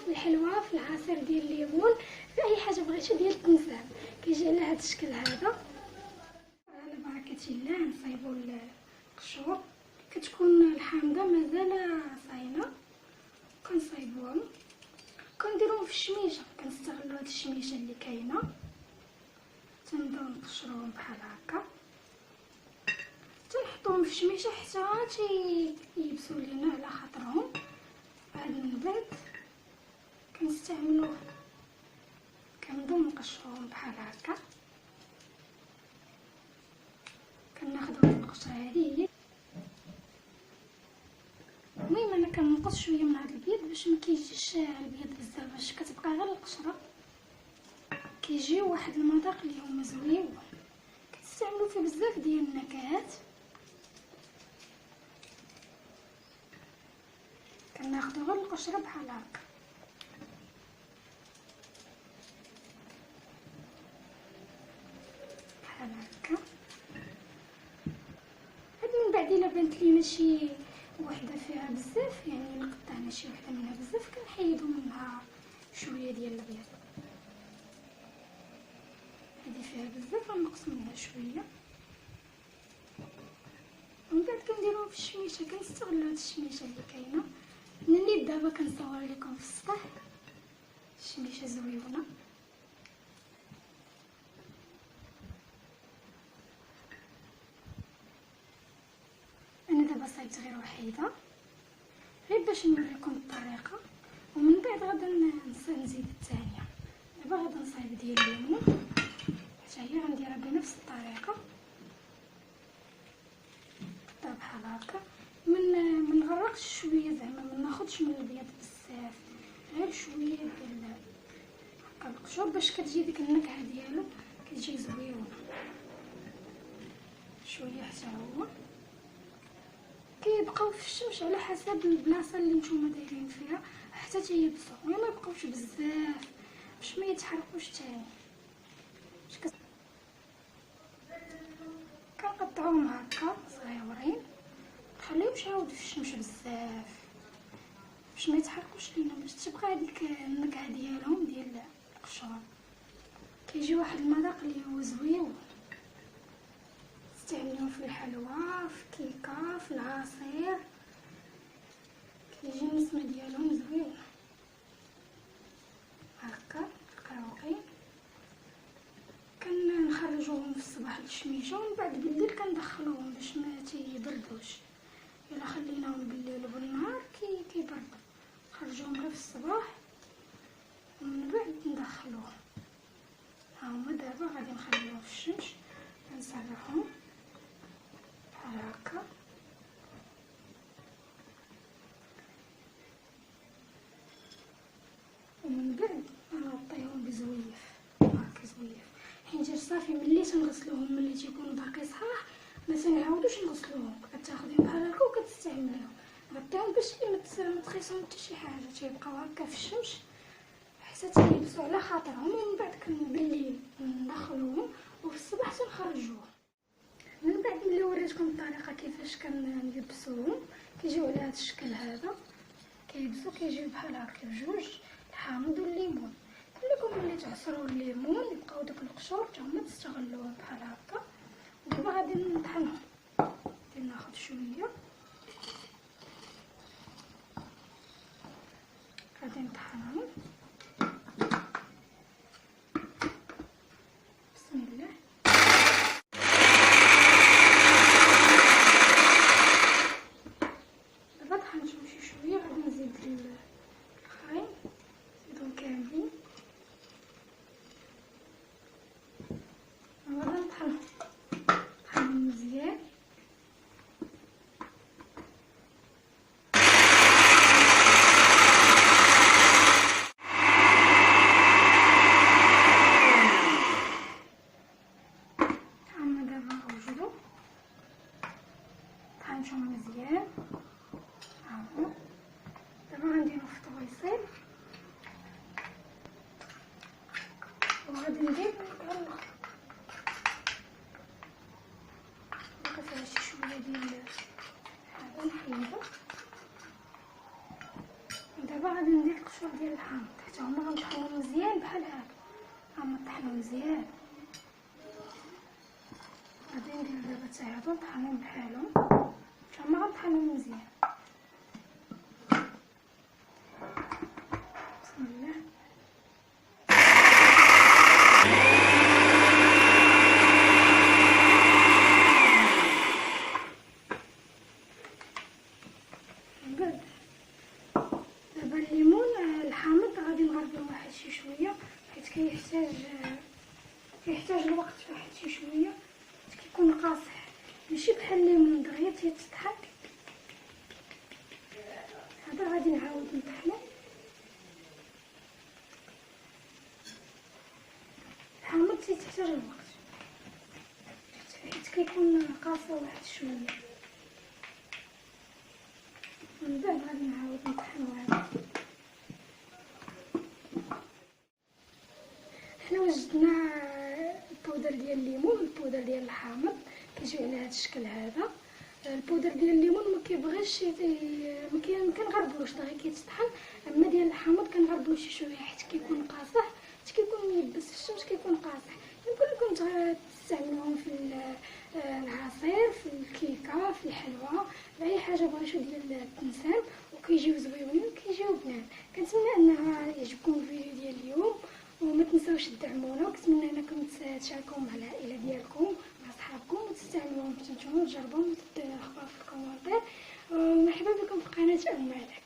في الحلوى، في العصير ديال الليمون، في اي حاجه بغيتو ديال التمسام كيجي على هذا الشكل هذا. على بركه الله نصايبوا القشور. كتكون الحامضه مازال صاينه كنصايبوهم، كنديروهم في الشميشه. كنستغلوا هاد الشميشه اللي كاينه، تنبداو نقشروهم بحال هكا، تنحطوهم في الشميشه حتى تييبسوا لينا على خاطرهم. بعد من بعد كنستعملوه، كنبداو نقشروهم بحال هكا. كناخدو القشره هذه. المهم انا كنقص شويه من هذا البيض باش ما كيجيش البيض بزاف، باش كتبقى غير القشره. كيجيو واحد المذاق اللي هما زويون، كتستعملوا فيه بزاف ديال النكهات. كناخدو غير القشره بحال هكا. بحال هكا. هاد من بعد الا بانت لينا شي وحده فيها بزاف، يعني الا قطعنا شي وحده منها بزاف كنحيدو منها شويه ديال البيض. هادي فيها بزاف غنقص منها شويه. ومن بعد كنديروها في الشميشه. كنستغلوا هاد الشميشه اللي كاينه. مني دابا كنصور لكم في السطح. الشميشه زويونه. انا دابا صايبت غير وحيده غير باش نوريكم الطريقه، ومن بعد غادا نزيد الثانيه. دابا غادا نصايب ديال الليمون حتى هي غنديرها بنفس الطريقه. بحال هكا. من نغرقش شويه، زعما ما ناخذش من البيض بزاف، غير شويه ديال هكا القشور باش كتجي ديك النكهه ديالو كتجي زويونه. شويه حتى هو. كيبقاو في الشمس على حسب البلاصه اللي نتوما دايرين فيها حتى تيبسوا، ما يبقاوش بزاف باش ما يتحرقوش تاني. كنقطعوهم هكا صغيورين، مخليهمش عاود في الشمس بزاف باش ما يتحرقوش لينا، باش تبقى هذيك النكهه ديالهم ديال القشور. كيجي واحد المذاق اللي هو زويون. تستعملوه في الحلوى، في الكيكه، في العصير، كيجي النسمه ديالهم زويونه هكا رقراقين. كنخرجوهم في الصباح للشميشه، ومن بعد بالليل كندخلوهم باش ما تيبردوش. الا خليناهم بالليل وبالنهار كيبردوا. نخرجوهم غير في الصباح ومن بعد ندخلوهم. ها هما دابا غادي نخليوهم في الشمس، نسرحهم بحال هكا. ومن بعد نغطيهم بزويف هكا زويف، حيت صافي ملي تنغسلوهم ملي تيكونوا باقي صحاح ما تنعاودوش نغسلوهم. كتاخديهم بحال هكا وكتستعمليهم. غطيهم باش ما تخيصهم حتى شي حاجه، تيبقاو هكا في الشمس حتى تيلبسوا على خاطرهم. ومن بعد بالليل ندخلوهم وفي الصباح تنخرجوهم. من بعد ملي وريتكم الطريقه كيفاش كنلبسوهم، كيجيو على هذا الشكل هذا. كيلبسوا كيجيو بحال هكا بجوج، الحامض والليمون. كلكم ملي تعصروا الليمون يبقاو دوك القشور حتى هما تستغلوهم بحال هكا. دابا غادي نطحنهم. غادي ناخذ شويه، غادي نطحنهم. بسم الله. دابا طحنتهم شي شويه، غادي نزيد الخرين، نزيدهم كاملين وغادي نطحنهم مزيان. طحنتهم مزيان. هاهو دابا غنديرو في الطويصيل وغادي ندير الخلط. بقى فيها شي شويه ديال هذا نحيدو. دابا غادي ندير القشور ديال الحامض. هما طحنوا مزيان. غادي ندير دابا حتى هادو طحنين بحالهم، هما غنطحنهم مزيان. بسم الله. دابا الليمون الحامض غادي نغربلو واحد شي شويه، حيت كيحتاج الوقت واحد شي شويه، حيت كيكون قاصح ماشي بحال الليمون دغيا تيتطحن. هذا غادي نعاود نطحنو. الحامض تيحتاج الوقت حيت كيكون قاصح واحد شويه. من بعد غادي نعاود نطحنو هذا. حنا وجدنا البودر ديال الليمون والبودر ديال الحامض كيجيو على هذا الشكل هذا. البودر ديال الليمون ما كيبغيش ما كنغربلوش دغيا كيتطحن، اما ديال الحامض كنغربلو شي شويه حيت كيكون قاصح، حيت كيكون ميبس في الشمس كيكون قاصح. يمكن لكم تستعملوهم في العصير، في الكيكه، في الحلوى، باي حاجه بغيتو ديال التنسان، وكيجيو زويونين وكيجيو بنان. كنتمنى انها يعجبكم الفيديو ديال اليوم، وما تنساوش تدعمونا، وكنتمنى انكم تشاركوا مع العائله ديالكم مع صحابكم وتستعملوهم حتى نتوما وتجربوهم وتديروا الاخبار في الكومنتات. ومرحبا بكم في قناه أم مالك.